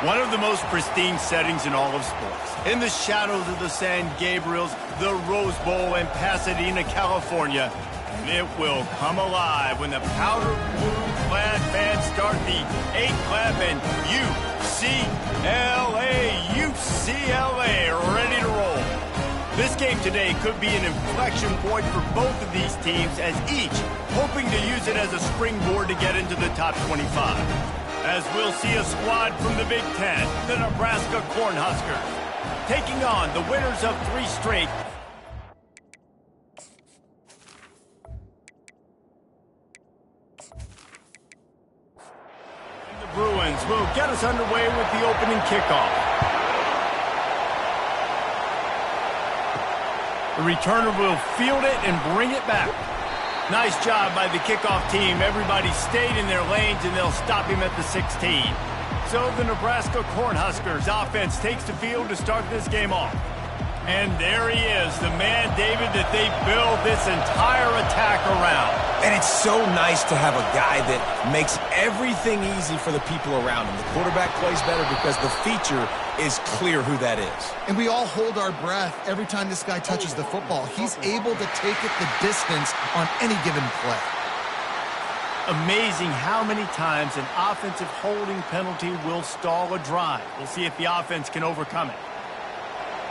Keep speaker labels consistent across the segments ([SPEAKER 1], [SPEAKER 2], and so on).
[SPEAKER 1] One of the most pristine settings in all of sports. In the shadows of the San Gabriels, the Rose Bowl in Pasadena, California. And it will come alive when the powder blue-clad fans start the 8-clap and UCLA ready to roll. This game today could be an inflection point for both of these teams, as each hoping to use it as a springboard to get into the top 25. As we'll see a squad from the Big Ten, the Nebraska Cornhuskers, taking on the winners of 3 straight. And the Bruins will get us underway with the opening kickoff. The returner will field it and bring it back. Nice job by the kickoff team. Everybody stayed in their lanes, and they'll stop him at the 16. So the Nebraska Cornhuskers offense takes the field to start this game off. And there he is, the man, David, that they build this entire attack around.
[SPEAKER 2] And it's so nice to have a guy that makes everything easy for the people around him. The quarterback plays better because the feature is clear who that is.
[SPEAKER 3] And we all hold our breath every time this guy touches the football. He's able to take it the distance on any given play.
[SPEAKER 1] Amazing how many times an offensive holding penalty will stall a drive. We'll see if the offense can overcome it.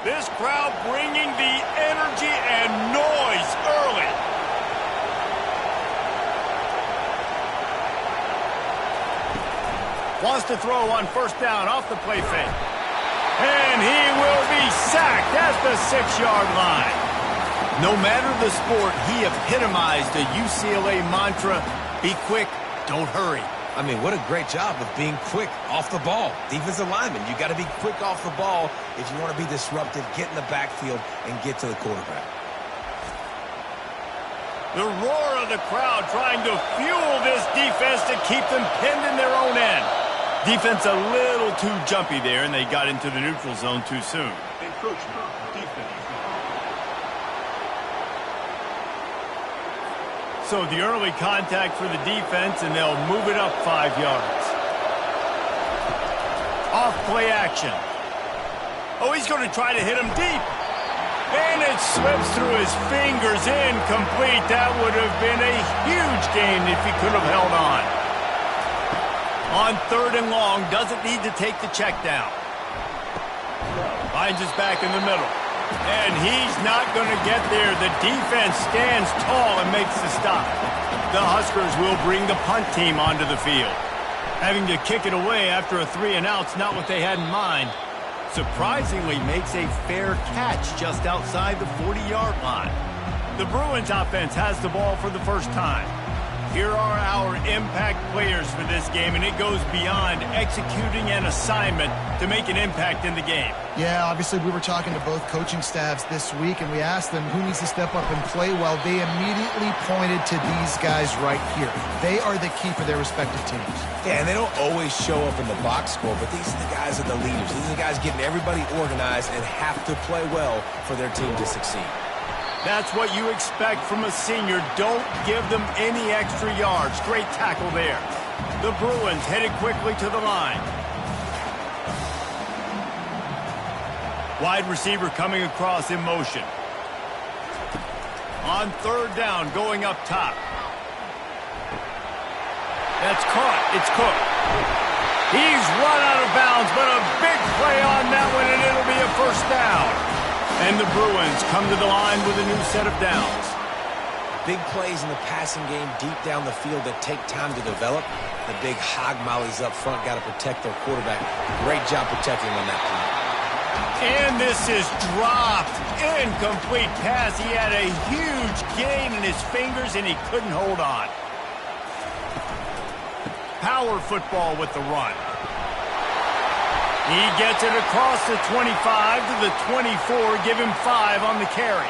[SPEAKER 1] This crowd bringing the energy and noise early. Wants to throw on first down off the play fake. And he will be sacked at the 6-yard line. No matter the sport, he epitomized the UCLA mantra, be quick, don't hurry.
[SPEAKER 2] I mean, what a great job of being quick off the ball. Defensive lineman, you got to be quick off the ball if you want to be disruptive, get in the backfield, and get to the quarterback.
[SPEAKER 1] The roar of the crowd trying to fuel this defense to keep them pinned in their own end. Defense a little too jumpy there, and they got into the neutral zone too soon. Encroachment, defense. So the early contact for the defense, and they'll move it up 5 yards. Off play action. Oh, he's going to try to hit him deep. And it slips through his fingers, incomplete. That would have been a huge gain if he could have held on. On 3rd and long, doesn't need to take the check down. Finds his back in the middle. And he's not going to get there. The defense stands tall and makes the stop. The Huskers will bring the punt team onto the field. Having to kick it away after a 3-and-out's not what they had in mind. Surprisingly makes a fair catch just outside the 40-yard line. The Bruins offense has the ball for the first time. Here are our impact players for this game, and it goes beyond executing an assignment to make an impact in the game.
[SPEAKER 3] Yeah, obviously we were talking to both coaching staffs this week, and we asked them who needs to step up and play well. They immediately pointed to these guys right here. They are the key for their respective teams.
[SPEAKER 2] Yeah, and they don't always show up in the box score, but these are the guys that are the leaders. These are the guys getting everybody organized and have to play well for their team to succeed.
[SPEAKER 1] That's what you expect from a senior. Don't give them any extra yards. Great tackle there. The Bruins headed quickly to the line. Wide receiver coming across in motion. On 3rd down, going up top. That's caught. It's Cook. He's run out of bounds, but a big play on that one, and it'll be a first down. And the Bruins come to the line with a new set of downs.
[SPEAKER 2] Big plays in the passing game deep down the field that take time to develop. The big hog mollies up front got to protect their quarterback. Great job protecting on that play.
[SPEAKER 1] And this is dropped. Incomplete pass. He had a huge gain in his fingers, and he couldn't hold on. Power football with the run. He gets it across the 25 to the 24. Give him 5 on the carry.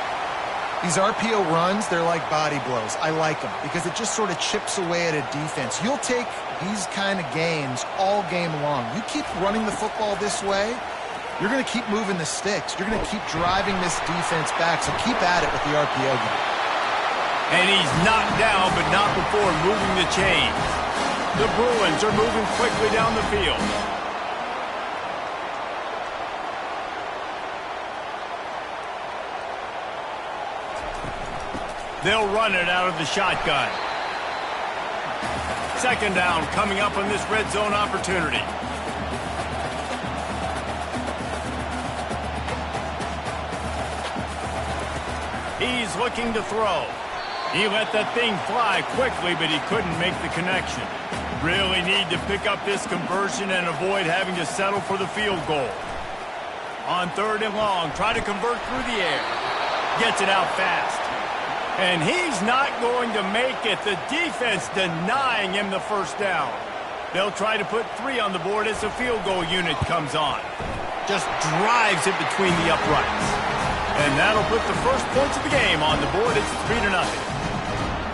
[SPEAKER 3] These RPO runs, they're like body blows. I like them because it just sort of chips away at a defense. You'll take these kind of gains all game long. You keep running the football this way, you're going to keep moving the sticks. You're going to keep driving this defense back, so keep at it with the RPO game.
[SPEAKER 1] And he's knocked down, but not before moving the chains. The Bruins are moving quickly down the field. They'll run it out of the shotgun. Second down coming up on this red zone opportunity. He's looking to throw. He let that thing fly quickly, but he couldn't make the connection. Really need to pick up this conversion and avoid having to settle for the field goal. On third and long, try to convert through the air. Gets it out fast. And he's not going to make it. The defense denying him the first down. They'll try to put 3 on the board as the field goal unit comes on. Just drives it between the uprights. And that'll put the first points of the game on the board. It's 3-0.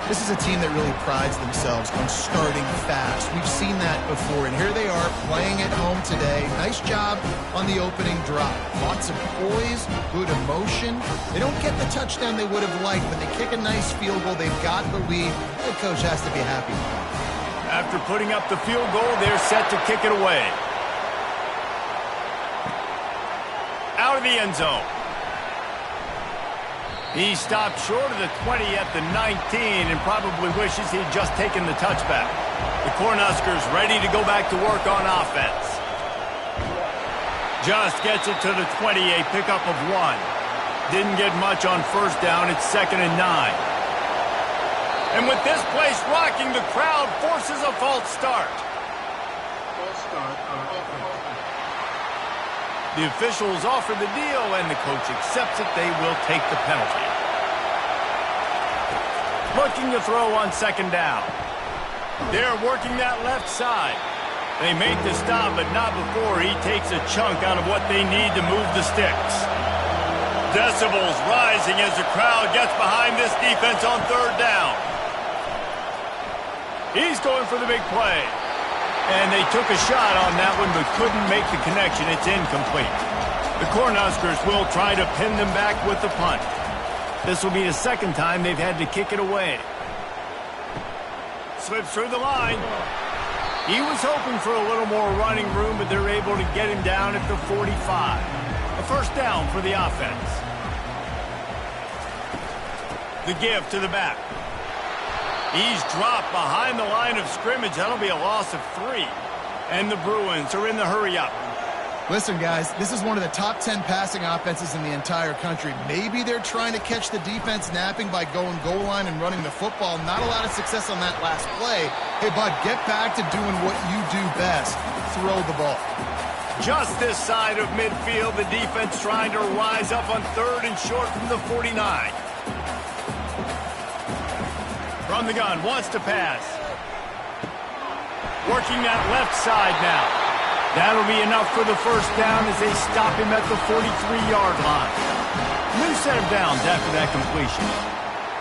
[SPEAKER 3] This is a team that really prides themselves on starting fast. We've seen that before, and here they are playing at home today. Nice job on the opening drive. Lots of poise, good emotion. They don't get the touchdown they would have liked, but they kick a nice field goal. They've got the lead. The coach has to be happy.
[SPEAKER 1] After putting up the field goal, they're set to kick it away. Out of the end zone. He stopped short of the 20 at the 19 and probably wishes he'd just taken the touchback. The Cornhuskers ready to go back to work on offense. Just gets it to the 20, a pickup of 1. Didn't get much on first down. It's 2nd and 9. And with this place rocking, the crowd forces a false start.
[SPEAKER 4] False start on offense.
[SPEAKER 1] The officials offer the deal, and the coach accepts it. They will take the penalty. Looking to throw on second down. They're working that left side. They make the stop, but not before he takes a chunk out of what they need to move the sticks. Decibels rising as the crowd gets behind this defense on third down. He's going for the big play. And they took a shot on that one, but couldn't make the connection. It's incomplete. The Cornhuskers will try to pin them back with the punt. This will be the second time they've had to kick it away. Slips through the line. He was hoping for a little more running room, but they're able to get him down at the 45. A first down for the offense. The give to the back. He's dropped behind the line of scrimmage. That'll be a loss of 3. And the Bruins are in the hurry-up.
[SPEAKER 3] Listen, guys, this is one of the top 10 passing offenses in the entire country. Maybe they're trying to catch the defense napping by going goal line and running the football. Not a lot of success on that last play. Hey, bud, get back to doing what you do best. Throw the ball.
[SPEAKER 1] Just this side of midfield, the defense trying to rise up on third and short from the 49. From the gun, wants to pass. Working that left side now. That'll be enough for the first down as they stop him at the 43-yard line. New set of downs after that completion.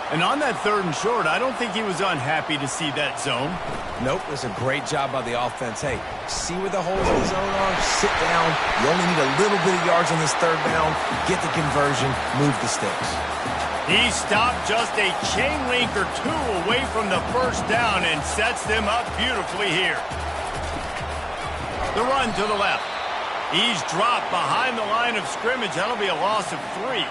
[SPEAKER 1] And on that third and short, I don't think he was unhappy to see that zone.
[SPEAKER 2] Nope, it was a great job by the offense. Hey, see where the holes in the zone are? Sit down. You only need a little bit of yards on this third down. Get the conversion. Move the sticks.
[SPEAKER 1] He stopped just a chain link or 2 away from the first down and sets them up beautifully here. The run to the left. He's dropped behind the line of scrimmage. That'll be a loss of 3.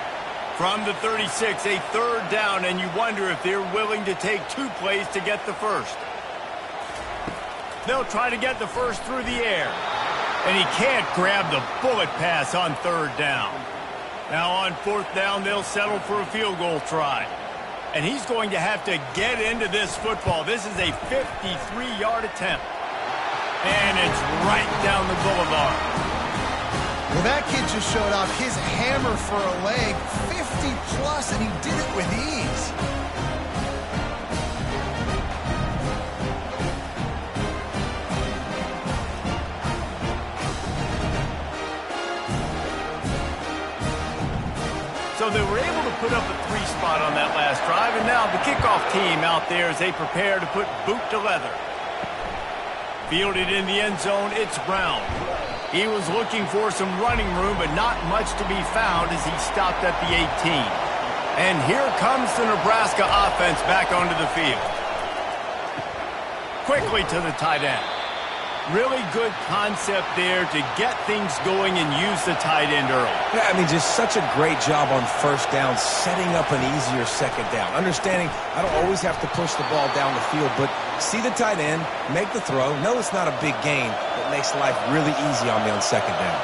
[SPEAKER 1] From the 36, a third down, and you wonder if they're willing to take 2 plays to get the first. They'll try to get the first through the air. And he can't grab the bullet pass on third down. Now on fourth down, they'll settle for a field goal try. And he's going to have to get into this football. This is a 53-yard attempt. And it's right down the boulevard.
[SPEAKER 3] Well, that kid just showed off his hammer for a leg, 50-plus, and he did it with ease.
[SPEAKER 1] So they were able to put up a 3 spot on that last drive, and now the kickoff team out there as they prepare to put boot to leather. Fielded in the end zone, it's Brown. He was looking for some running room, but not much to be found as he stopped at the 18. And here comes the Nebraska offense back onto the field. Quickly to the tight end. Really good concept there to get things going and use the tight end early.
[SPEAKER 2] Yeah, I mean, just such a great job on first down, setting up an easier second down. Understanding I don't always have to push the ball down the field, but see the tight end, make the throw. No, it's not a big gain, but makes life really easy on me on second down.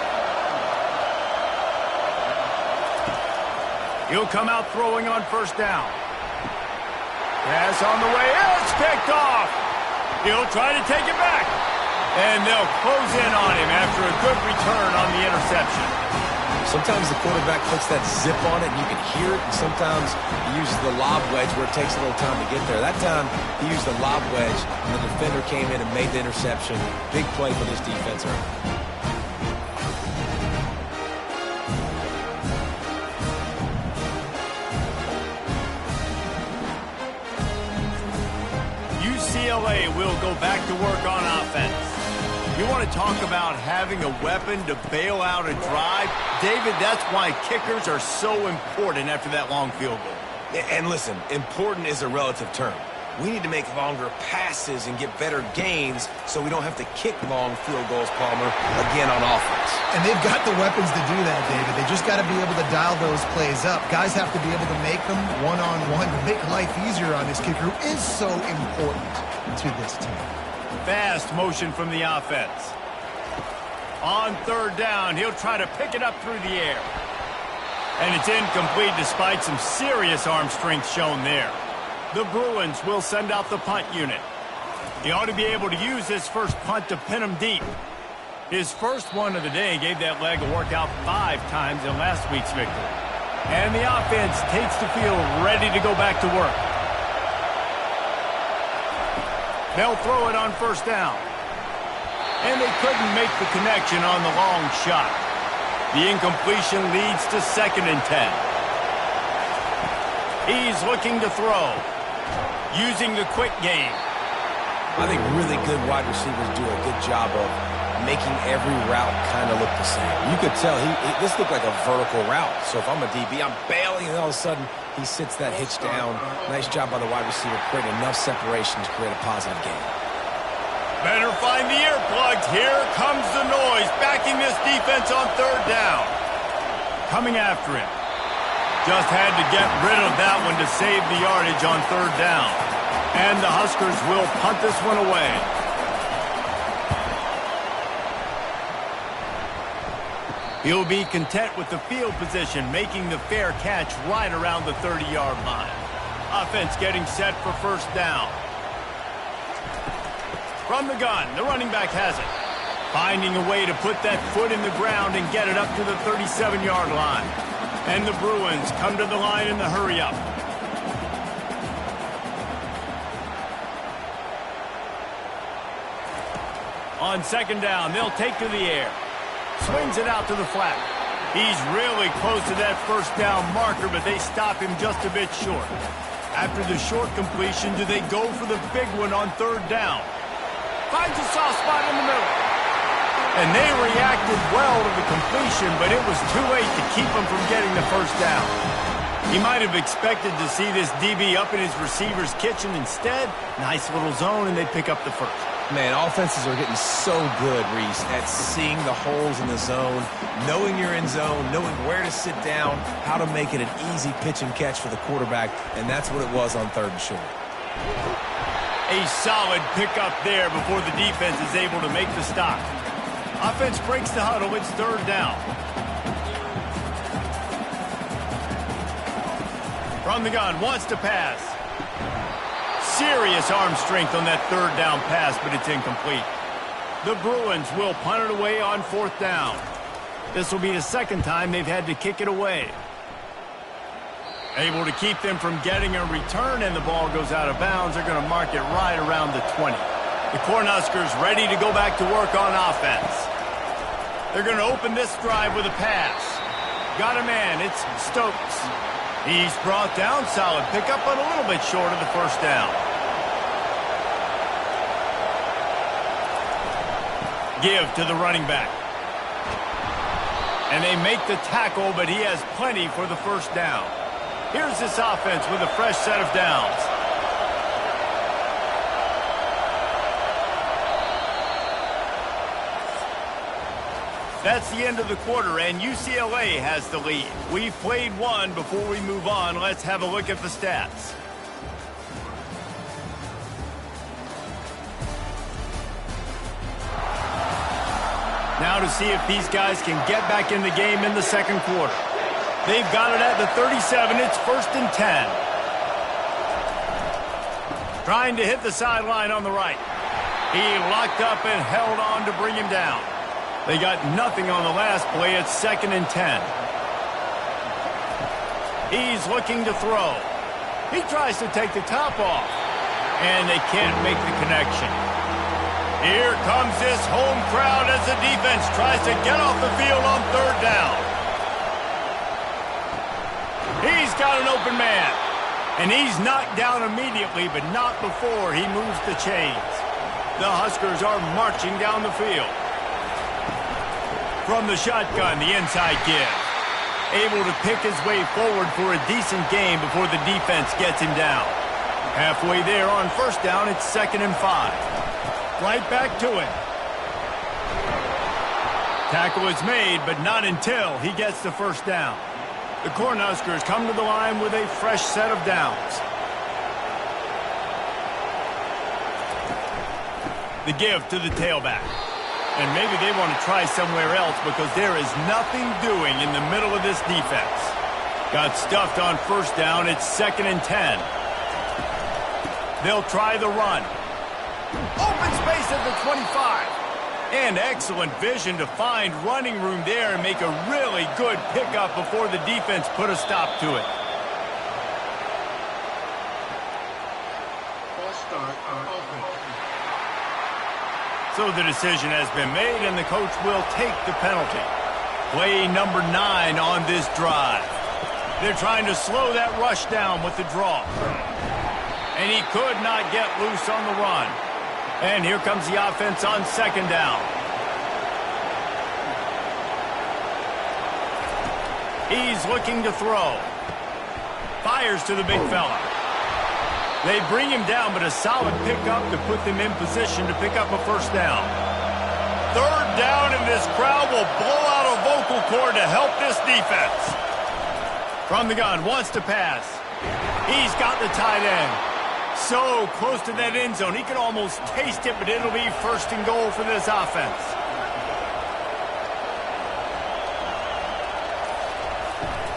[SPEAKER 1] He'll come out throwing on first down. Pass on the way. It's picked off. He'll try to take it back. And they'll close in on him after a good return on the interception.
[SPEAKER 2] Sometimes the quarterback puts that zip on it and you can hear it, and sometimes he uses the lob wedge where it takes a little time to get there. That time he used the lob wedge and the defender came in and made the interception. Big play for this defense.
[SPEAKER 1] UCLA will go back to work on offense. You want to talk about having a weapon to bail out a drive? David, that's why kickers are so important after that long field goal.
[SPEAKER 2] And listen, important is a relative term. We need to make longer passes and get better gains so we don't have to kick long field goals, Palmer, again on offense.
[SPEAKER 3] And they've got the weapons to do that, David. They just got to be able to dial those plays up. Guys have to be able to make them one-on-one to make life easier on this kicker, who is so important to this team.
[SPEAKER 1] Fast motion from the offense. On third down, he'll try to pick it up through the air. And it's incomplete despite some serious arm strength shown there. The Bruins will send out the punt unit. He ought to be able to use his first punt to pin him deep. His first one of the day gave that leg a workout 5 times in last week's victory. And the offense takes the field ready to go back to work. They'll throw it on first down. And they couldn't make the connection on the long shot. The incompletion leads to 2nd and 10. He's looking to throw, using the quick game.
[SPEAKER 2] I think really good wide receivers do a good job of making every route kind of look the same. You could tell this looked like a vertical route. So if I'm a DB, I'm bailing, and all of a sudden he sits that hitch down. Nice job by the wide receiver, creating enough separation to create a positive gain.
[SPEAKER 1] Better find the earplugs. Here comes the noise, backing this defense on third down. Coming after him. Just had to get rid of that one to save the yardage on third down. And the Huskers will punt this one away. He'll be content with the field position, making the fair catch right around the 30-yard line. Offense getting set for first down. From the gun, the running back has it. Finding a way to put that foot in the ground and get it up to the 37-yard line. And the Bruins come to the line in the hurry-up. On second down, they'll take to the air. Swings it out to the flat. He's really close to that first down marker, but they stop him just a bit short. After the short completion, do they go for the big one on third down? Finds a soft spot in the middle. And they reacted well to the completion, but it was too late to keep him from getting the first down. He might have expected to see this DB up in his receiver's kitchen. Instead, nice little zone, and they pick up the first.
[SPEAKER 2] Man, offenses are getting so good, Reese, at seeing the holes in the zone, knowing you're in zone, knowing where to sit down, how to make it an easy pitch and catch for the quarterback, and that's what it was on third and short.
[SPEAKER 1] A solid pickup there before the defense is able to make the stop. Offense breaks the huddle. It's third down. From the gun, wants to pass. Serious arm strength on that third down pass, but it's incomplete. The Bruins will punt it away on fourth down. This will be the second time they've had to kick it away. Able to keep them from getting a return, and the ball goes out of bounds. They're going to mark it right around the 20. The Cornhuskers ready to go back to work on offense. They're going to open this drive with a pass. Got a man. It's Stokes. He's brought down. Solid pickup, but a little bit short of the first down. Give to the running back. And they make the tackle, but he has plenty for the first down. Here's this offense with a fresh set of downs. That's the end of the quarter, and UCLA has the lead. We've played one. Before we move on, let's have a look at the stats. Now to see if these guys can get back in the game in the second quarter. They've got it at the 37. It's 1st and 10. Trying to hit the sideline on the right. He locked up and held on to bring him down. They got nothing on the last play. It's 2nd and 10. He's looking to throw. He tries to take the top off, and they can't make the connection. Here comes this home crowd as the defense tries to get off the field on 3rd down. He's got an open man, and he's knocked down immediately, but not before he moves the chains. The Huskers are marching down the field. From the shotgun, the inside give. Able to pick his way forward for a decent gain before the defense gets him down. Halfway there on 1st down, it's 2nd and 5. Right back to him. Tackle is made, but not until he gets the 1st down. The Cornhuskers come to the line with a fresh set of downs. The give to the tailback. And maybe they want to try somewhere else because there is nothing doing in the middle of this defense. Got stuffed on 1st down. It's 2nd and 10. They'll try the run. Open space at the 25. And excellent vision to find running room there and make a really good pickup before the defense put a stop to it.
[SPEAKER 4] False start on offense.
[SPEAKER 1] So the decision has been made, and the coach will take the penalty. Play number 9 on this drive. They're trying to slow that rush down with the draw. And he could not get loose on the run. And here comes the offense on 2nd down. He's looking to throw. Fires to the big fella. They bring him down, but a solid pickup to put them in position to pick up a 1st down. 3rd down, and this crowd will blow out a vocal cord to help this defense. From the gun, wants to pass. He's got the tight end. So close to that end zone, he can almost taste it, but it'll be 1st and goal for this offense.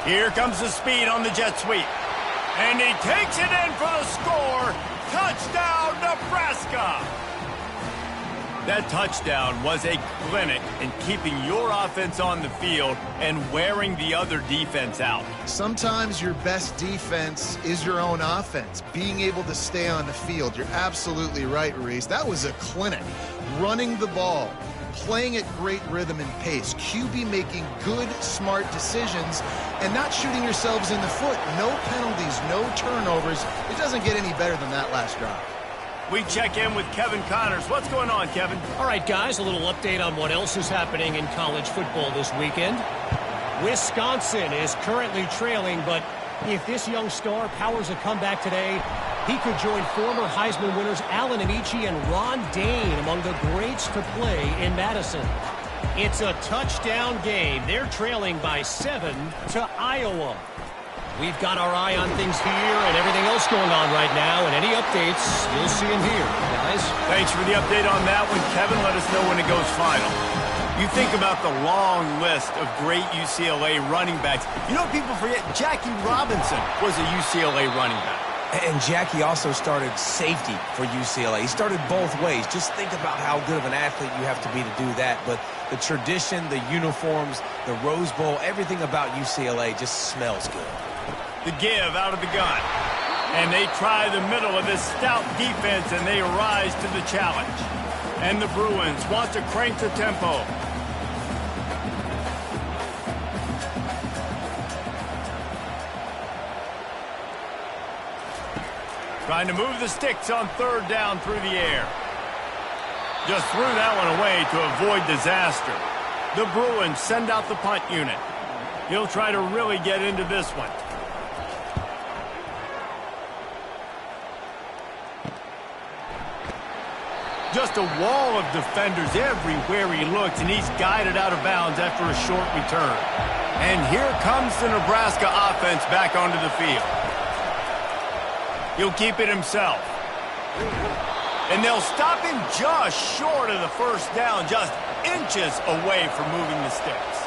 [SPEAKER 1] Here comes the speed on the jet sweep. And he takes it in for the score. Touchdown, Nebraska! That touchdown was a clinic in keeping your offense on the field and wearing the other defense out.
[SPEAKER 3] Sometimes your best defense is your own offense, being able to stay on the field. You're absolutely right, Reese. That was a clinic. Running the ball, playing at great rhythm and pace, QB making good, smart decisions, and not shooting yourselves in the foot. No penalties, no turnovers. It doesn't get any better than that last drive.
[SPEAKER 1] We check in with Kevin Connors. What's going on, Kevin?
[SPEAKER 5] All right, guys, a little update on what else is happening in college football this weekend. Wisconsin is currently trailing, but if this young star powers a comeback today, he could join former Heisman winners Allen Amici and Ron Dane among the greats to play in Madison. It's a touchdown game. They're trailing by 7 to Iowa. We've got our eye on things here and everything else going on right now, and any updates, you'll see them here, guys.
[SPEAKER 1] Thanks for the update on that one, Kevin. Let us know when it goes final. You think about the long list of great UCLA running backs. You know, people forget Jackie Robinson was a UCLA running back.
[SPEAKER 2] And Jackie also started safety for UCLA. He started both ways. Just think about how good of an athlete you have to be to do that. But the tradition, the uniforms, the Rose Bowl, everything about UCLA just smells good.
[SPEAKER 1] The give out of the gun. And they try the middle of this stout defense, and they rise to the challenge. And the Bruins want to crank the tempo. Trying to move the sticks on 3rd down through the air. Just threw that one away to avoid disaster. The Bruins send out the punt unit. He'll try to really get into this one. Just a wall of defenders everywhere he looks, and he's guided out of bounds after a short return. And here comes the Nebraska offense back onto the field. He'll keep it himself. And they'll stop him just short of the first down, just inches away from moving the sticks.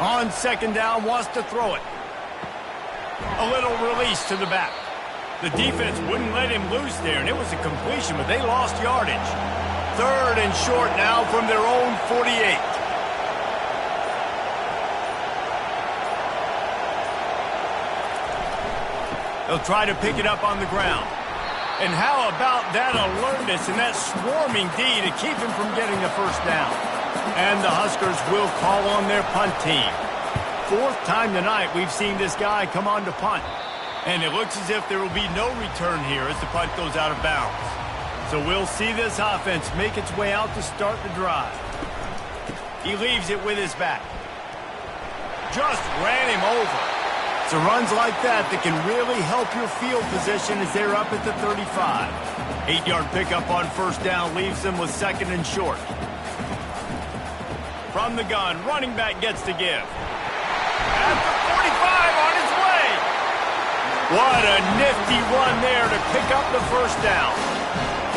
[SPEAKER 1] On second down, wants to throw it. A little release to the back. The defense wouldn't let him loose there, and it was a completion, but they lost yardage. Third and short now from their own 48. They'll try to pick it up on the ground. And how about that alertness and that swarming D to keep him from getting the first down? And the Huskers will call on their punt team. Fourth time tonight we've seen this guy come on to punt. And it looks as if there will be no return here as the punt goes out of bounds. So we'll see this offense make its way out to start the drive. He leaves it with his back. Just ran him over. So runs like that can really help your field position as they're up at the 35. 8-yard pickup on first down leaves them with second and short. From the gun, running back gets to give. At the 45 on his way. What a nifty run there to pick up the first down.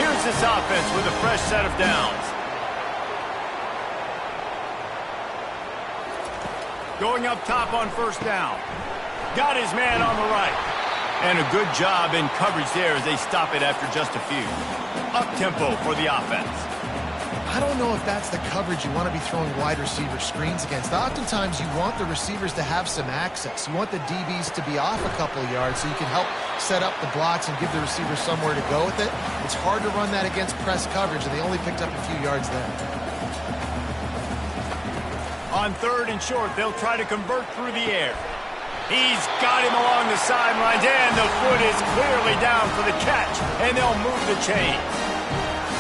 [SPEAKER 1] Here's this offense with a fresh set of downs. Going up top on first down. Got his man on the right. And a good job in coverage there as they stop it after just a few. Up-tempo for the offense.
[SPEAKER 3] I don't know if that's the coverage you want to be throwing wide receiver screens against. Oftentimes, you want the receivers to have some access. You want the DBs to be off a couple of yards so you can help set up the blocks and give the receiver somewhere to go with it. It's hard to run that against press coverage, and they only picked up a few yards there.
[SPEAKER 1] On third and short, they'll try to convert through the air. He's got him along the sidelines, and the foot is clearly down for the catch, and they'll move the chain.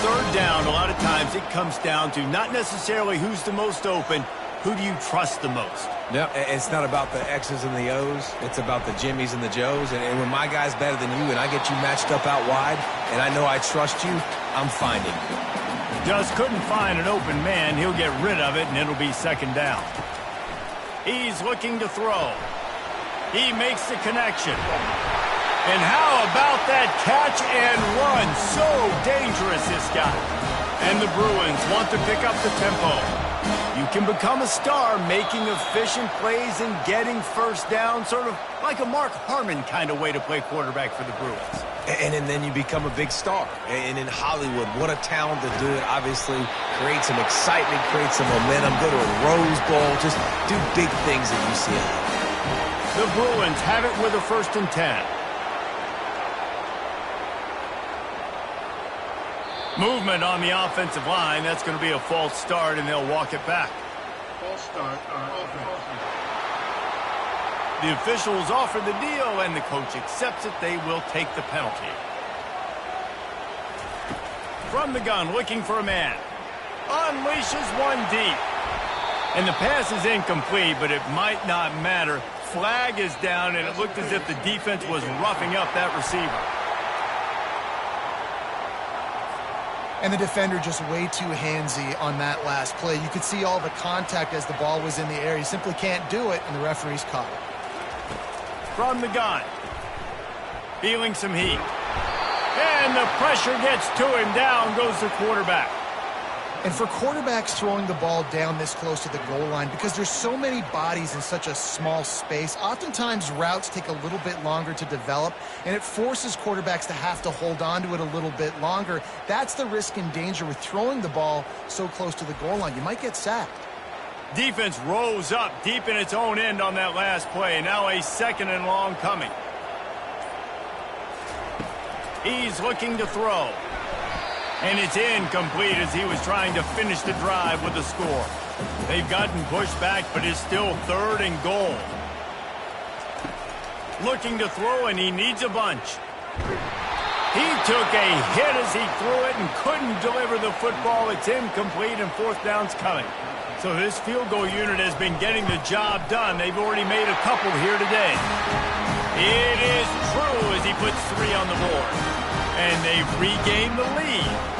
[SPEAKER 1] Third down, a lot of times it comes down to not necessarily who's the most open, who do you trust the most?
[SPEAKER 2] No, it's not about the X's and the O's. It's about the Jimmies and the Joes. And when my guy's better than you and I get you matched up out wide, and I know I trust you, I'm finding you.
[SPEAKER 1] Just couldn't find an open man. He'll get rid of it, and it'll be second down. He's looking to throw. He makes the connection. And how about that catch and run? So dangerous, this guy. And the Bruins want to pick up the tempo. You can become a star making efficient plays and getting first down, sort of like a Mark Harmon kind of way to play quarterback for the Bruins.
[SPEAKER 2] And then you become a big star. And in Hollywood, what a talent to do it. Obviously, create some excitement, create some momentum, go to a Rose Bowl, just do big things at UCLA.
[SPEAKER 1] The Bruins have it with a 1st and 10. Movement on the offensive line. That's going to be a false start, and they'll walk it back.
[SPEAKER 4] False start on offense.
[SPEAKER 1] The officials offer the deal, and the coach accepts it. They will take the penalty. From the gun, looking for a man. Unleashes one deep. And the pass is incomplete, but it might not matter. Flag is down, and it looked as if the defense was roughing up that receiver.
[SPEAKER 3] And the defender just way too handsy on that last play. You could see all the contact as the ball was in the air. He simply can't do it, and the referee's caught it.
[SPEAKER 1] From the gun. Feeling some heat. And the pressure gets to him. Down goes the quarterback.
[SPEAKER 3] And for quarterbacks throwing the ball down this close to the goal line, because there's so many bodies in such a small space, oftentimes routes take a little bit longer to develop, and it forces quarterbacks to have to hold on to it a little bit longer. That's the risk and danger with throwing the ball so close to the goal line. You might get sacked.
[SPEAKER 1] Defense rose up deep in its own end on that last play. Now a 2nd and long coming. He's looking to throw. And it's incomplete as he was trying to finish the drive with a score. They've gotten pushed back, but it's still 3rd and goal. Looking to throw, and he needs a bunch. He took a hit as he threw it and couldn't deliver the football. It's incomplete, and 4th down's coming. So this field goal unit has been getting the job done. They've already made a couple here today. It is true as he puts 3 on the board. And they've regained the lead.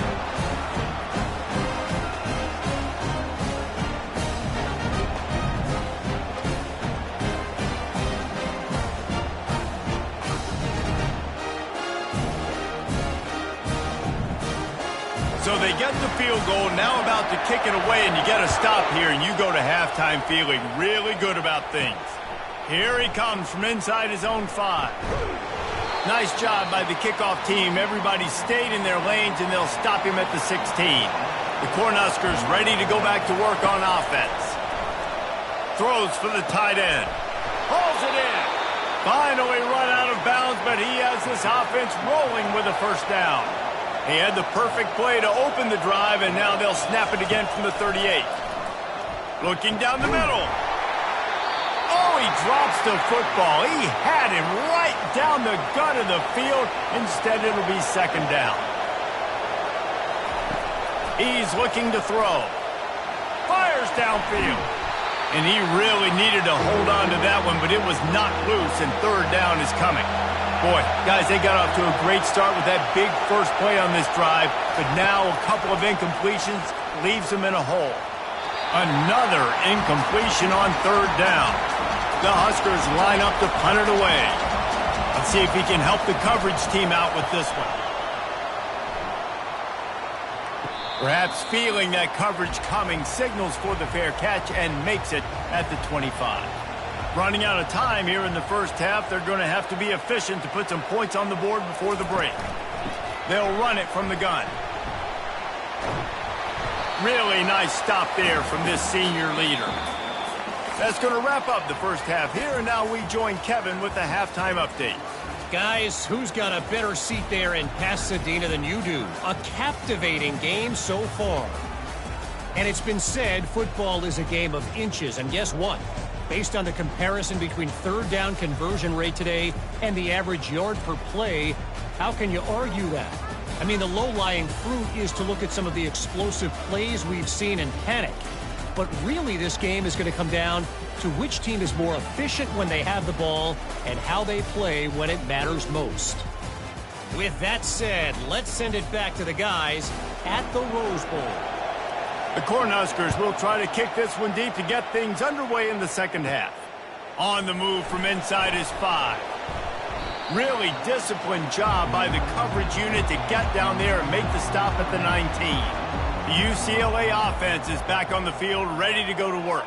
[SPEAKER 1] So they get the field goal, now about to kick it away, and you get a stop here, and you go to halftime feeling really good about things. Here he comes from inside his own 5. Nice job by the kickoff team. Everybody stayed in their lanes, and they'll stop him at the 16. The Cornhuskers ready to go back to work on offense. Throws for the tight end. Hauls it in. Finally run out of bounds, but he has this offense rolling with a first down. He had the perfect play to open the drive, and now they'll snap it again from the 38. Looking down the middle. Oh, he drops the football. He had him right down the gut of the field. Instead, it'll be second down. He's looking to throw. Fires downfield. And he really needed to hold on to that one, but it was knocked loose, and third down is coming. Boy, guys, they got off to a great start with that big first play on this drive, but now a couple of incompletions leaves them in a hole. Another incompletion on third down. The Huskers line up to punt it away. Let's see if he can help the coverage team out with this one. Perhaps feeling that coverage coming, signals for the fair catch and makes it at the 25. Running out of time here in the first half, they're going to have to be efficient to put some points on the board before the break. They'll run it from the gun. Really nice stop there from this senior leader. That's going to wrap up the first half here, and now we join Kevin with the halftime update.
[SPEAKER 5] Guys, who's got a better seat there in Pasadena than you do? A captivating game so far. And it's been said football is a game of inches, and guess what? Based on the comparison between third down conversion rate today and the average yard per play, how can you argue that? I mean, the low-lying fruit is to look at some of the explosive plays we've seen and panic. But really, this game is going to come down to which team is more efficient when they have the ball and how they play when it matters most. With that said, let's send it back to the guys at the Rose Bowl.
[SPEAKER 1] The Cornhuskers will try to kick this one deep to get things underway in the second half. On the move from inside his 5. Really disciplined job by the coverage unit to get down there and make the stop at the 19. The UCLA offense is back on the field, ready to go to work.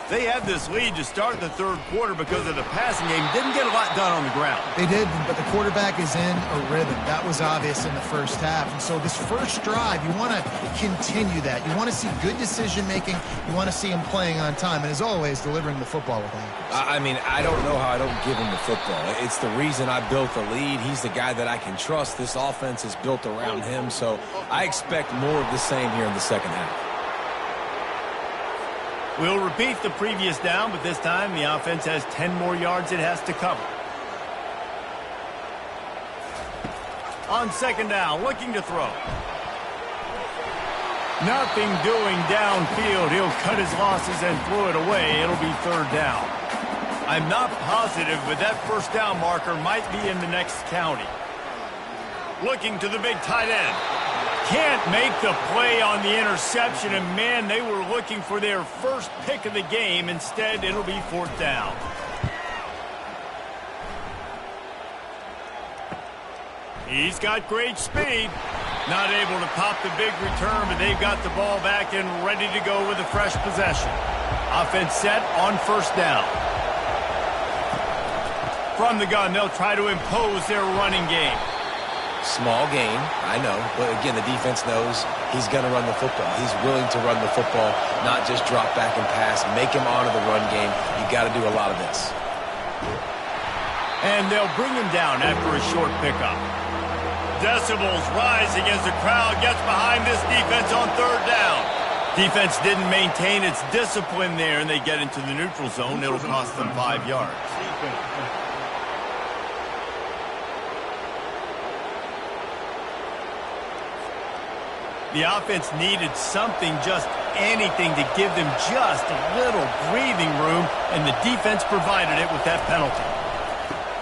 [SPEAKER 1] They had this lead to start the third quarter because of the passing game. Didn't get a lot done on the ground.
[SPEAKER 3] They did, but the quarterback is in a rhythm. That was obvious in the first half. And so this first drive, you want to continue that. You want to see good decision-making. You want to see him playing on time. And as always, delivering the football with accuracy.
[SPEAKER 2] I mean, I don't know how I don't give him the football. It's the reason I built the lead. He's the guy that I can trust. This offense is built around him. So I expect more of the same here in the second half.
[SPEAKER 1] We'll repeat the previous down, but this time the offense has 10 more yards it has to cover. On second down, looking to throw. Nothing doing downfield. He'll cut his losses and throw it away. It'll be third down. I'm not positive, but that first down marker might be in the next county. Looking to the big tight end. Can't make the play on the interception, and man, they were looking for their first pick of the game. Instead, it'll be fourth down. He's got great speed. Not able to pop the big return, but they've got the ball back and ready to go with a fresh possession. Offense set on first down. From the gun, they'll try to impose their running game.
[SPEAKER 2] Small gain, I know, but again, the defense knows he's going to run the football. He's willing to run the football, not just drop back and pass, make him honor the run game. You got to do a lot of this.
[SPEAKER 1] And they'll bring him down after a short pickup. Decibels rising as the crowd gets behind this defense on third down. Defense didn't maintain its discipline there, and they get into the neutral zone. It'll cost them 5 yards. The offense needed something, just anything, to give them just a little breathing room, and the defense provided it with that penalty.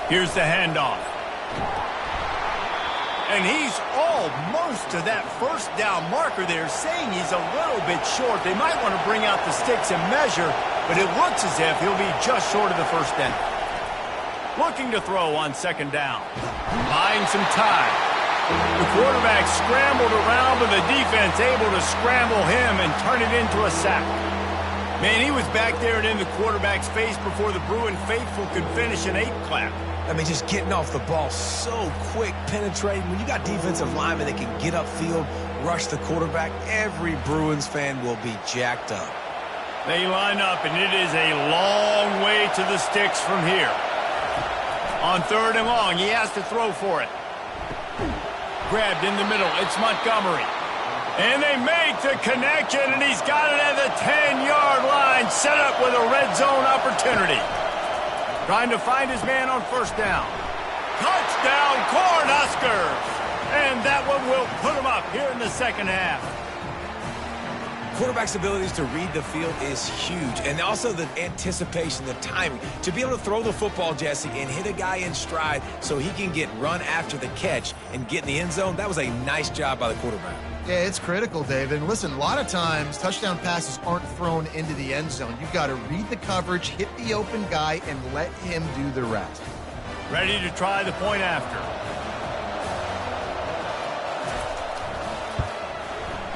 [SPEAKER 1] Here's the handoff. And he's almost to that first down marker there, saying he's a little bit short. They might want to bring out the sticks and measure, but it looks as if he'll be just short of the first down. Looking to throw on second down. Buying some time. The quarterback scrambled around, but the defense able to scramble him and turn it into a sack. Man, he was back there and in the quarterback's face before the Bruin faithful could finish an 8-clap.
[SPEAKER 2] I mean, just getting off the ball so quick, penetrating. When you got defensive linemen that can get upfield, rush the quarterback, every Bruins fan will be jacked up.
[SPEAKER 1] They line up, and it is a long way to the sticks from here. On third and long, he has to throw for it. Grabbed in the middle, it's Montgomery. And they make the connection, and he's got it at the 10-yard line, set up with a red zone opportunity. Trying to find his man on first down. Touchdown, Cornhuskers! And that one will put him up here in the second half.
[SPEAKER 2] Quarterback's abilities to read the field is huge. And also the anticipation, the timing. To be able to throw the football, Jesse, and hit a guy in stride so he can get run after the catch and get in the end zone, that was a nice job by the quarterback.
[SPEAKER 3] Yeah, it's critical, David. And listen, a lot of times touchdown passes aren't thrown into the end zone. You've got to read the coverage, hit the open guy, and let him do the rest.
[SPEAKER 1] Ready to try the point after.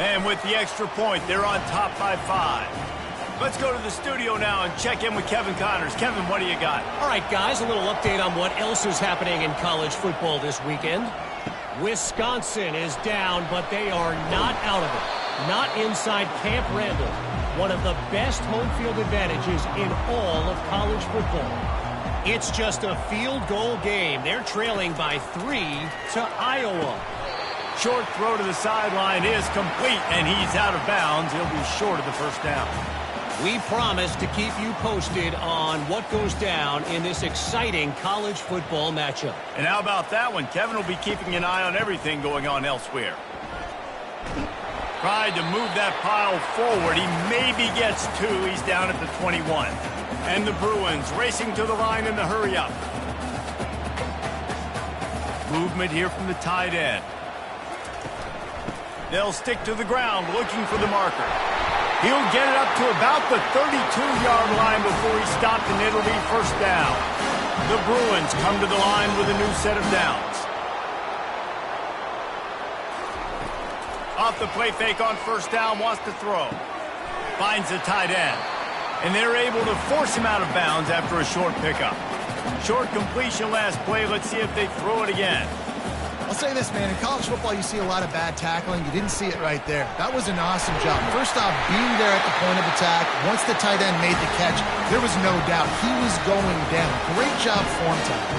[SPEAKER 1] And with the extra point, they're on top by 5. Let's go to the studio now and check in with Kevin Connors. Kevin, what do you got?
[SPEAKER 5] All right, guys, a little update on what else is happening in college football this weekend. Wisconsin is down, but they are not out of it. Not inside Camp Randall, one of the best home field advantages in all of college football. It's just a field goal game. They're trailing by 3 to Iowa.
[SPEAKER 1] Short throw to the sideline is complete, and he's out of bounds. He'll be short of the first down.
[SPEAKER 5] We promise to keep you posted on what goes down in this exciting college football matchup.
[SPEAKER 1] And how about that one? Kevin will be keeping an eye on everything going on elsewhere. Tried to move that pile forward. He maybe gets 2. He's down at the 21. And the Bruins racing to the line in the hurry-up. Movement here from the tight end. They'll stick to the ground looking for the marker. He'll get it up to about the 32-yard line before he's stopped, and it'll be first down. The Bruins come to the line with a new set of downs. Off the play fake on first down, wants to throw. Finds the tight end. And they're able to force him out of bounds after a short pickup. Short completion last play. Let's see if they throw it again.
[SPEAKER 3] I'll say this, man. In college football, you see a lot of bad tackling. You didn't see it right there. That was an awesome job. First off, being there at the point of attack. Once the tight end made the catch, there was no doubt he was going down. Great job form time.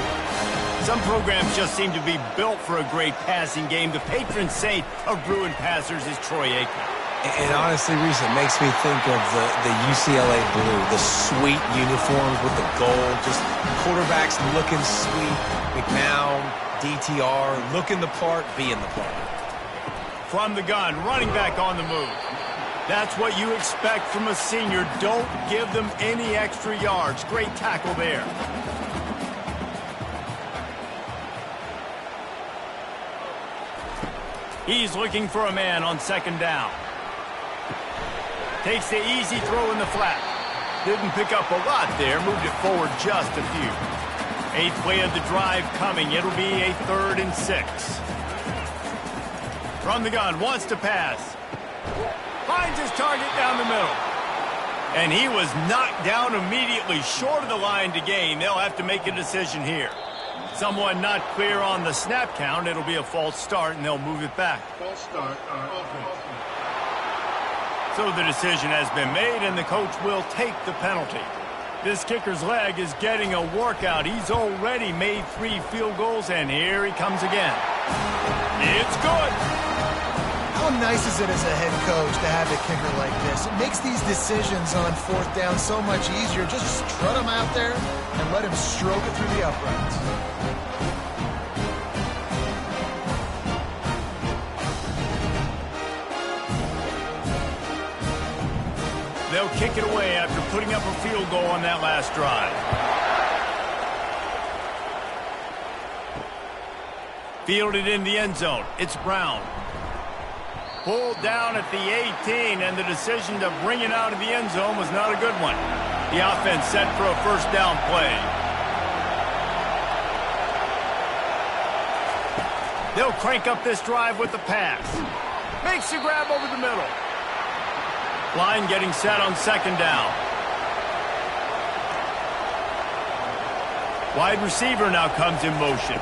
[SPEAKER 1] Some programs just seem to be built for a great passing game. The patron saint of Bruin passers is Troy Aikman.
[SPEAKER 2] And honestly, Reese, it makes me think of the UCLA blue, the sweet uniforms with the gold, just quarterbacks looking sweet. McNown, DTR, looking the part, being the part.
[SPEAKER 1] From the gun, running back on the move. That's what you expect from a senior. Don't give them any extra yards. Great tackle there. He's looking for a man on second down. Takes the easy throw in the flat. Didn't pick up a lot there. Moved it forward just a few. 8th play of the drive coming. It'll be a 3rd and 6. From the gun, wants to pass. Finds his target down the middle. And he was knocked down immediately, short of the line to gain. They'll have to make a decision here. Someone not clear on the snap count. It'll be a false start, and they'll move it back.
[SPEAKER 4] False start, offense.
[SPEAKER 1] So the decision has been made, and the coach will take the penalty. This kicker's leg is getting a workout. He's already made 3 field goals, and here he comes again. It's good.
[SPEAKER 3] How nice is it as a head coach to have a kicker like this? It makes these decisions on 4th down so much easier. Just strut him out there and let him stroke it through the uprights.
[SPEAKER 1] They'll kick it away after putting up a field goal on that last drive. Fielded in the end zone. It's Brown. Pulled down at the 18, and the decision to bring it out of the end zone was not a good one. The offense set for a first down play. They'll crank up this drive with the pass. Makes the grab over the middle. Line getting set on second down. Wide receiver now comes in motion.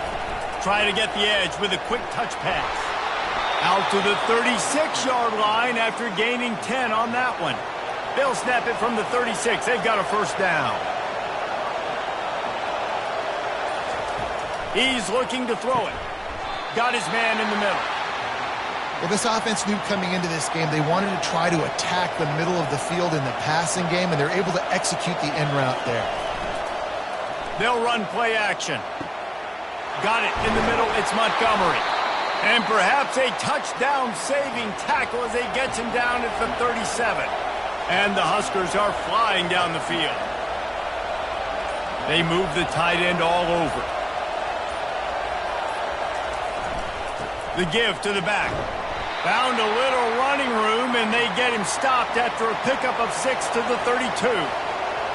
[SPEAKER 1] Trying to get the edge with a quick touch pass. Out to the 36-yard line after gaining 10 on that one. They'll snap it from the 36. They've got a first down. He's looking to throw it. Got his man in the middle.
[SPEAKER 3] Well, this offense knew coming into this game they wanted to try to attack the middle of the field in the passing game, and they're able to execute the end route there.
[SPEAKER 1] They'll run play action. Got it in the middle. It's Montgomery. And perhaps a touchdown-saving tackle as they get him down at the 37. And the Huskers are flying down the field. They move the tight end all over. The give to the back. Found a little running room, and they get him stopped after a pickup of 6 to the 32.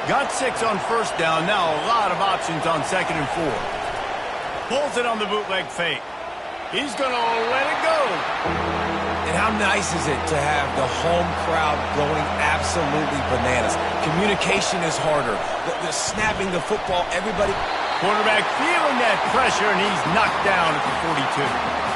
[SPEAKER 1] Got 6 on first down. Now a lot of options on second and 4. Pulls it on the bootleg fake. He's going to let it go.
[SPEAKER 2] And how nice is it to have the home crowd going absolutely bananas? Communication is harder. The snapping the football, everybody.
[SPEAKER 1] Quarterback feeling that pressure, and he's knocked down at the 42.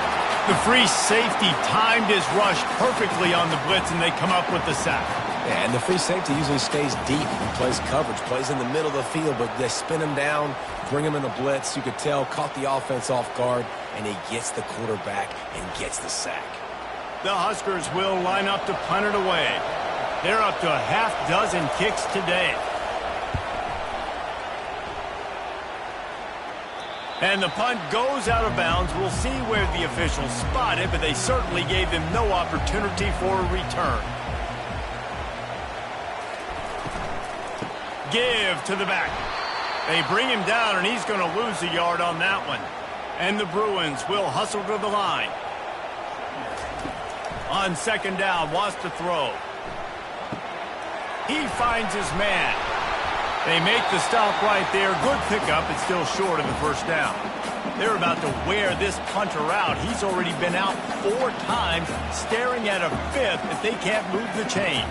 [SPEAKER 1] The free safety timed his rush perfectly on the blitz, and they come up with the sack.
[SPEAKER 2] Yeah, and the free safety usually stays deep. He plays coverage, plays in the middle of the field, but they spin him down, bring him in a blitz. You could tell, caught the offense off guard, and he gets the quarterback and gets the sack.
[SPEAKER 1] The Huskers will line up to punt it away. They're up to a half dozen kicks today. And the punt goes out of bounds. We'll see where the officials spot it, but they certainly gave them no opportunity for a return. Give to the back. They bring him down, and he's going to lose a yard on that one. And the Bruins will hustle to the line. On second down, wants to throw. He finds his man. They make the stop right there. Good pickup. It's still short of the first down. They're about to wear this punter out. He's already been out 4 times, staring at a 5th if they can't move the chains.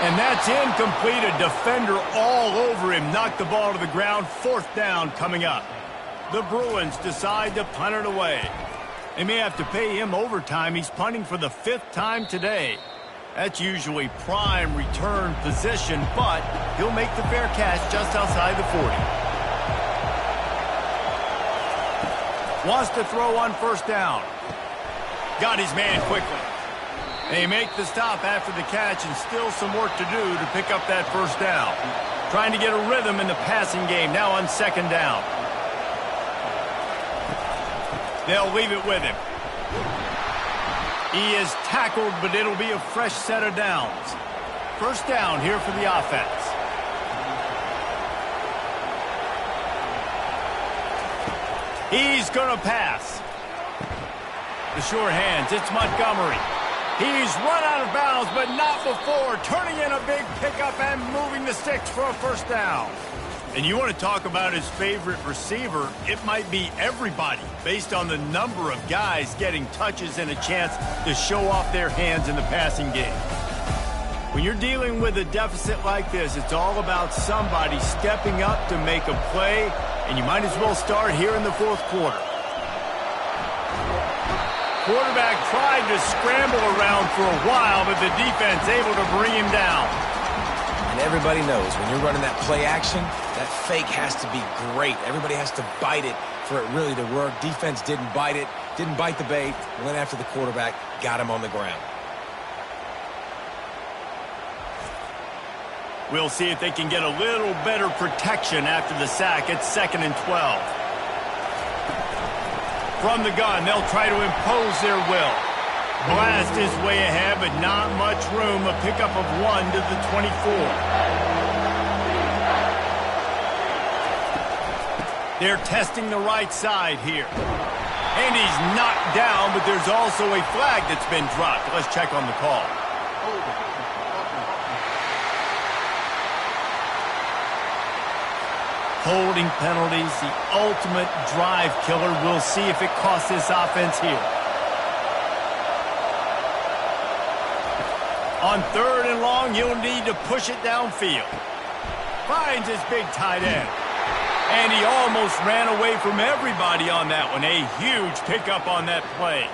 [SPEAKER 1] And that's incomplete. A defender all over him. Knocked the ball to the ground. 4th down coming up. The Bruins decide to punt it away. They may have to pay him overtime. He's punting for the 5th time today. That's usually prime return position, but he'll make the fair catch just outside the 40. Wants to throw on first down. Got his man quickly. They make the stop after the catch, and still some work to do to pick up that first down. Trying to get a rhythm in the passing game, now on second down. They'll leave it with him. He is tackled, but it'll be a fresh set of downs. First down here for the offense. He's going to pass. The sure hands, it's Montgomery. He's run out of bounds, but not before. Turning in a big pickup and moving the sticks for a first down. And you want to talk about his favorite receiver, it might be everybody, based on the number of guys getting touches and a chance to show off their hands in the passing game. When you're dealing with a deficit like this, it's all about somebody stepping up to make a play, and you might as well start here in the 4th quarter. Quarterback tried to scramble around for a while, but the defense able to bring him down.
[SPEAKER 2] And everybody knows when you're running that play action, that fake has to be great. Everybody has to bite it for it really to work. Defense didn't bite it, didn't bite the bait, went after the quarterback, got him on the ground.
[SPEAKER 1] We'll see if they can get a little better protection after the sack. It's 2nd and 12. From the gun, they'll try to impose their will. Blast his way ahead, but not much room. A pickup of 1 to the 24. They're testing the right side here. And he's knocked down, but there's also a flag that's been dropped. Let's check on the call. Holding penalties, the ultimate drive killer. We'll see if it costs this offense here. On 3rd and long, he'll need to push it downfield. Finds his big tight end. And he almost ran away from everybody on that one. A huge pickup on that play.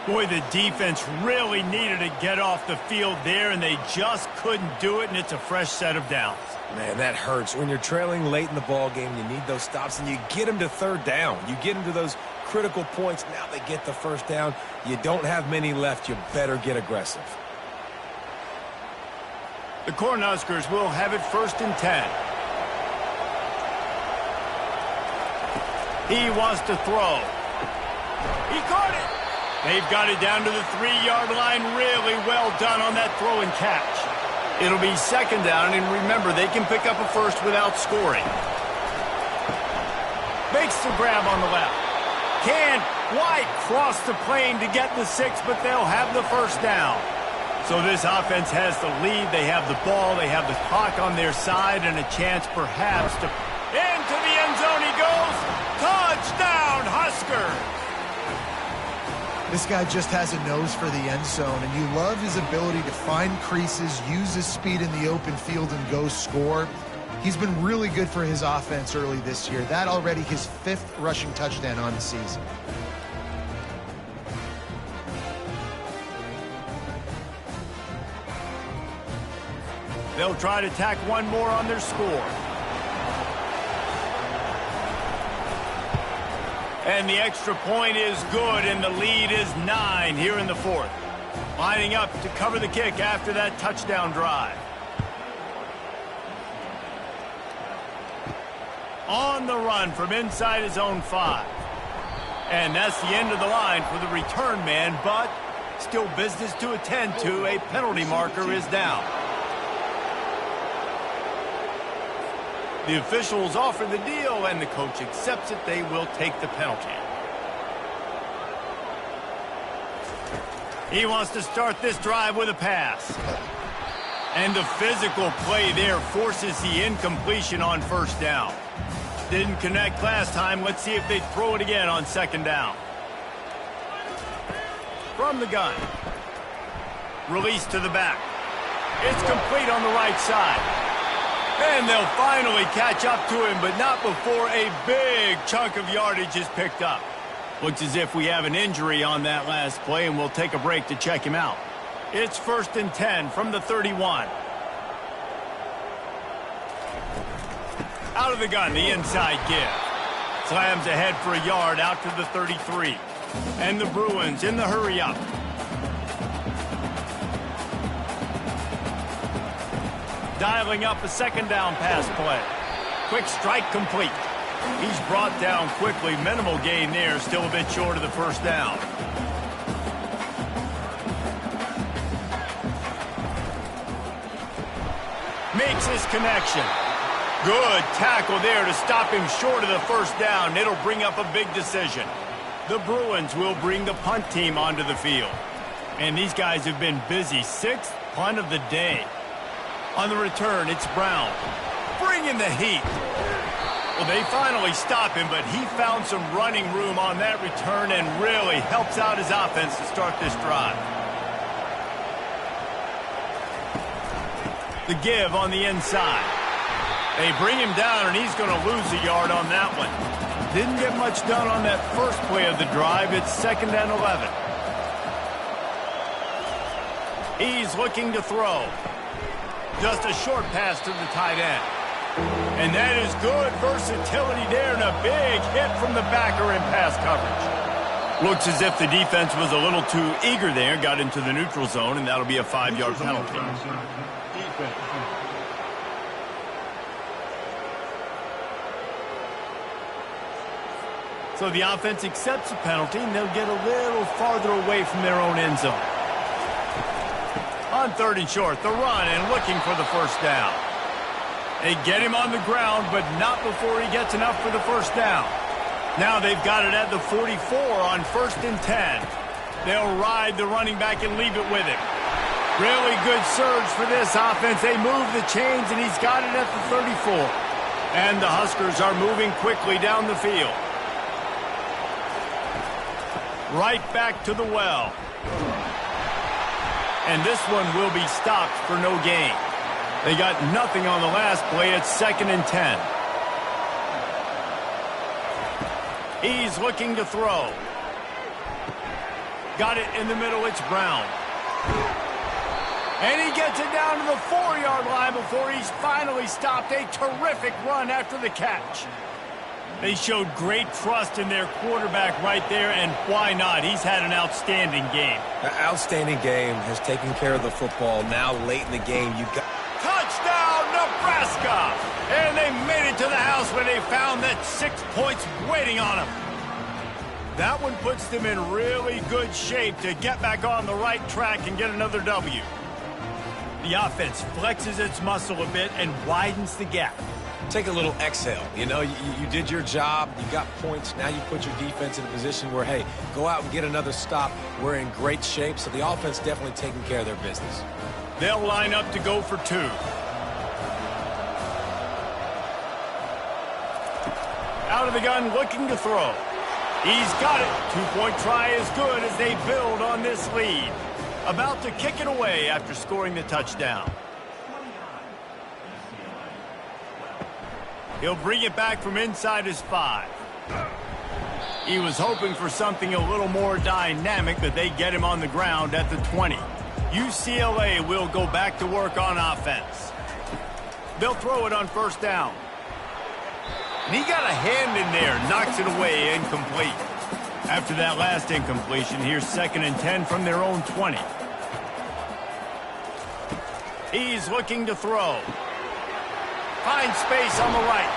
[SPEAKER 1] Boy, the defense really needed to get off the field there, and they just couldn't do it, and it's a fresh set of downs.
[SPEAKER 2] Man, that hurts. When you're trailing late in the ball game, you need those stops, and you get them to 3rd down. You get them to those critical points. Now they get the 1st down. You don't have many left. You better get aggressive.
[SPEAKER 1] The Cornhuskers will have it 1st and 10. He wants to throw. He caught it. They've got it down to the 3-yard line. Really well done on that throw and catch. It'll be 2nd down, and remember, they can pick up a 1st without scoring. Makes the grab on the left. Can't quite cross the plane to get the 6, but they'll have the 1st down. So this offense has the lead. They have the ball. They have the clock on their side and a chance perhaps to... Into the end zone he goes. Touchdown, Huskers!
[SPEAKER 3] This guy just has a nose for the end zone, and you love his ability to find creases, use his speed in the open field, and go score. He's been really good for his offense early this year. That already his 5th rushing touchdown on the season.
[SPEAKER 1] They'll try to tack one more on their score. And the extra point is good, and the lead is 9 here in the 4th. Lining up to cover the kick after that touchdown drive. On the run from inside his own 5. And that's the end of the line for the return man, but still business to attend to. A penalty marker is down. The officials offer the deal, and the coach accepts it. They will take the penalty. He wants to start this drive with a pass. And the physical play there forces the incompletion on 1st down. Didn't connect last time. Let's see if they throw it again on 2nd down. From the gun. Release to the back. It's complete on the right side. And they'll finally catch up to him, but not before a big chunk of yardage is picked up. Looks as if we have an injury on that last play, and we'll take a break to check him out. It's 1st and 10 from the 31. Out of the gun, the inside give. Slams ahead for a yard out to the 33. And the Bruins in the hurry-up. Dialing up a 2nd down pass play. Quick strike complete. He's brought down quickly. Minimal gain there. Still a bit short of the 1st down. Makes his connection. Good tackle there to stop him short of the 1st down. It'll bring up a big decision. The Bruins will bring the punt team onto the field. And these guys have been busy. 6th punt of the day. On the return, it's Brown. Bringing the heat. Well, they finally stop him, but he found some running room on that return and really helps out his offense to start this drive. The give on the inside. They bring him down, and he's going to lose a yard on that one. Didn't get much done on that first play of the drive. It's 2nd and 11. He's looking to throw. Just a short pass to the tight end. And that is good versatility there, and a big hit from the backer in pass coverage. Looks as if the defense was a little too eager there, got into the neutral zone, and that'll be a 5-yard penalty. So the offense accepts the penalty, and they'll get a little farther away from their own end zone. On 3rd and short, the run and looking for the 1st down. They get him on the ground, but not before he gets enough for the first down. Now they've got it at the 44 on 1st and 10. They'll ride the running back and leave it with him. Really good surge for this offense. They move the chains, and he's got it at the 34. And the Huskers are moving quickly down the field. Right back to the well. And this one will be stopped for no gain. They got nothing on the last play. It's 2nd and 10. He's looking to throw. Got it in the middle. It's Brown. And he gets it down to the 4-yard line before he's finally stopped. A terrific run after the catch. They showed great trust in their quarterback right there, and why not? He's had an outstanding game.
[SPEAKER 2] An outstanding game, has taken care of the football. Now late in the game, you got...
[SPEAKER 1] Touchdown, Nebraska! And they made it to the house where they found that 6 points waiting on them. That one puts them in really good shape to get back on the right track and get another W. The offense flexes its muscle a bit and widens the gap.
[SPEAKER 2] Take a little exhale. You know, you did your job. You got points. Now you put your defense in a position where, hey, go out and get another stop. We're in great shape, so the offense definitely taking care of their business.
[SPEAKER 1] They'll line up to go for 2. Out of the gun, looking to throw. He's got it. 2-point try is good as they build on this lead. About to kick it away after scoring the touchdown. He'll bring it back from inside his 5. He was hoping for something a little more dynamic, but they get him on the ground at the 20. UCLA will go back to work on offense. They'll throw it on 1st down. And he got a hand in there, knocks it away, incomplete. After that last incompletion, here's 2nd and 10 from their own 20. He's looking to throw. Finds space on the right.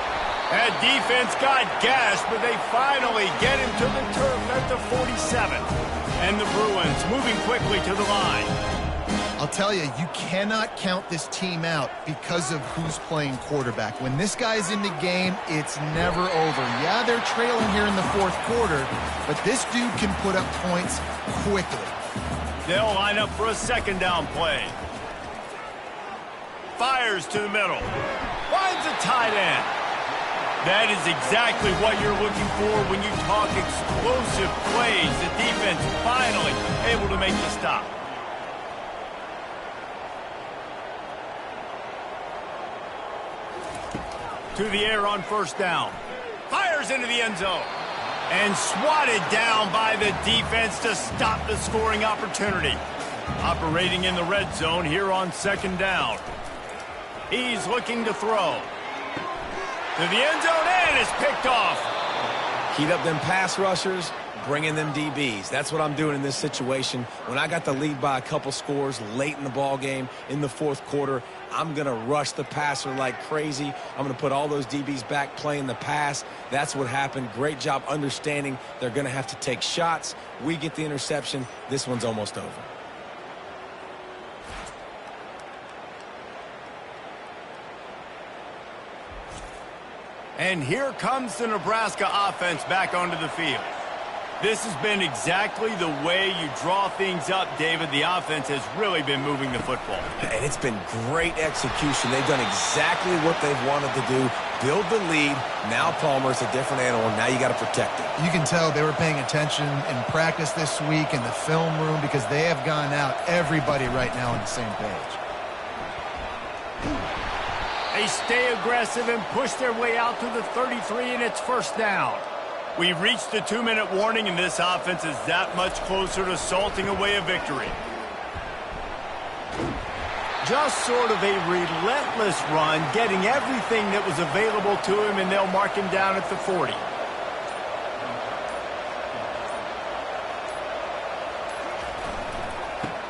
[SPEAKER 1] That defense got gashed, but they finally get him to the turf at the 47. And the Bruins moving quickly to the line.
[SPEAKER 3] I'll tell you, you cannot count this team out because of who's playing quarterback. When this guy's in the game, it's never over. Yeah, they're trailing here in the 4th quarter, but this dude can put up points quickly.
[SPEAKER 1] They'll line up for a 2nd down play. Fires to the middle. Finds a tight end. That is exactly what you're looking for when you talk explosive plays. The defense finally able to make the stop. To the air on 1st down. Fires into the end zone. And swatted down by the defense to stop the scoring opportunity. Operating in the red zone here on 2nd down. He's looking to throw. To the end zone, and it's picked off.
[SPEAKER 2] Heat up them pass rushers, bring in them DBs. That's what I'm doing in this situation. When I got the lead by a couple scores late in the ball game in the 4th quarter, I'm going to rush the passer like crazy. I'm going to put all those DBs back playing the pass. That's what happened. Great job understanding they're going to have to take shots. We get the interception. This one's almost over.
[SPEAKER 1] And here comes the Nebraska offense back onto the field. This has been exactly the way you draw things up, David. The offense has really been moving the football.
[SPEAKER 2] And it's been great execution. They've done exactly what they've wanted to do. Build the lead. Now Palmer's a different animal. Now you got to protect it. You
[SPEAKER 3] can tell they were paying attention in practice this week in the film room because they have gone out, everybody right now on the same page.
[SPEAKER 1] They stay aggressive and push their way out to the 33, and it's 1st down. We've reached the 2-minute warning, and this offense is that much closer to salting away a victory. Just sort of a relentless run, getting everything that was available to him, and they'll mark him down at the 40.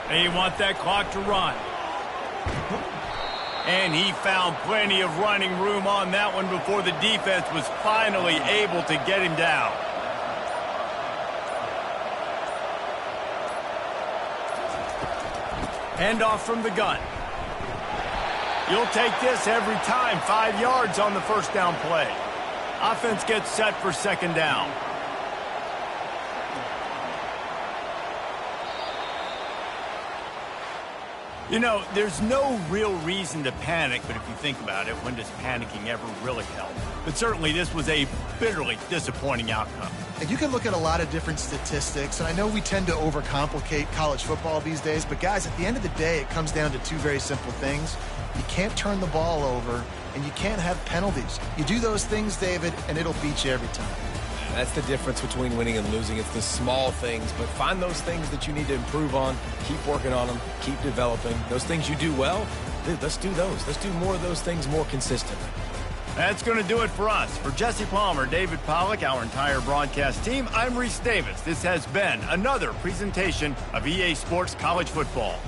[SPEAKER 1] They want that clock to run. And he found plenty of running room on that one before the defense was finally able to get him down. Handoff from the gun. You'll take this every time. 5 yards on the first down play. Offense gets set for second down. You know, there's no real reason to panic, but if you think about it, when does panicking ever really help? But certainly this was a bitterly disappointing outcome.
[SPEAKER 3] And you can look at a lot of different statistics, and I know we tend to overcomplicate college football these days, but guys, at the end of the day, it comes down to two very simple things. You can't turn the ball over, and you can't have penalties. You do those things, David, and it'll beat you every time.
[SPEAKER 2] That's the difference between winning and losing. It's the small things, but find those things that you need to improve on. Keep working on them. Keep developing. Those things you do well, dude, let's do those. Let's do more of those things more consistently.
[SPEAKER 1] That's going to do it for us. For Jesse Palmer, David Pollack, our entire broadcast team, I'm Reese Davis. This has been another presentation of EA Sports College Football.